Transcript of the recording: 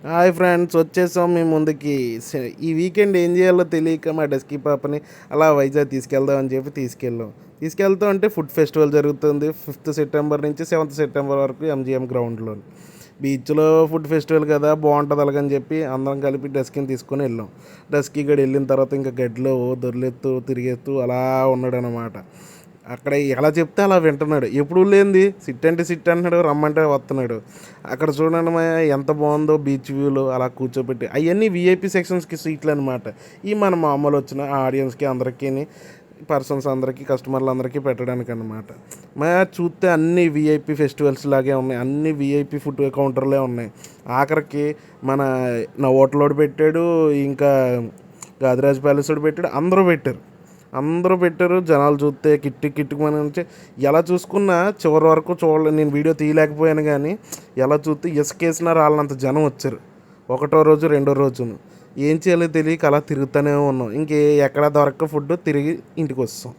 Hi friends, వచ్చేసాం మీ ముందుకి. ఈ వీకెండ్ ఏం చేయాలో తెలియక మా డెస్కీ పాపని అలా వైజాగ్ తీసుకెళ్దామని చెప్పి తీసుకెళ్తాం అంటే ఫుడ్ ఫెస్టివల్ జరుగుతుంది 5th సెప్టెంబర్ నుంచి 7th సెప్టెంబర్ వరకు ఎంజిఎం గ్రౌండ్లో. బీచ్లో ఫుడ్ ఫెస్టివల్ కదా, బాగుంటుంది అలాగని చెప్పి అందరం కలిపి డస్కీని తీసుకొని వెళ్ళాం. డస్కీ గడి వెళ్ళిన తర్వాత ఇంకా గడ్డిలో దొర్లెత్తు తిరిగెత్తు అలా ఉన్నాడు అనమాట. అక్కడ ఎలా చెప్తే అలా వింటున్నాడు. ఎప్పుడు లేనిది సిట్ అంటే సిట్ అంటున్నాడు, రమ్మంటే వస్తున్నాడు. అక్కడ చూడండి మా ఎంత బాగుందో బీచ్ వ్యూలో అలా కూర్చోబెట్టి, అవన్నీ విఐపి సెక్షన్స్కి సీట్లు అనమాట. ఈ మన మామూలు వచ్చిన ఆడియన్స్కి అందరికీ, పర్సన్స్ అందరికీ, కస్టమర్లు అందరికీ పెట్టడానికి అనమాట. మా చూస్తే అన్ని విఐపి ఫెస్టివల్స్ లాగే ఉన్నాయి, అన్ని విఐపి ఫుడ్ కౌంటర్లే ఉన్నాయి. ఆఖరికి మన నా హోటలోడు పెట్టాడు, ఇంకా గాదిరాజ్ ప్యాలెస్ పెట్టాడు, అందరూ పెట్టారు. జనాలు చూస్తే కిట్టుమని నుంచి ఎలా చూసుకున్నా చివరి వరకు చూడలేదు. నేను వీడియో తీయలేకపోయాను కానీ ఎలా చూస్తే ఇసుకేసిన రాళ్ళంత జనం వచ్చారు. ఒకటో రోజు రెండో రోజును ఏం చేయాలో తెలియక అలా తిరుగుతూనే ఉన్నాం. ఎక్కడ దొరక్క ఫుడ్ తిరిగి ఇంటికి వస్తాం.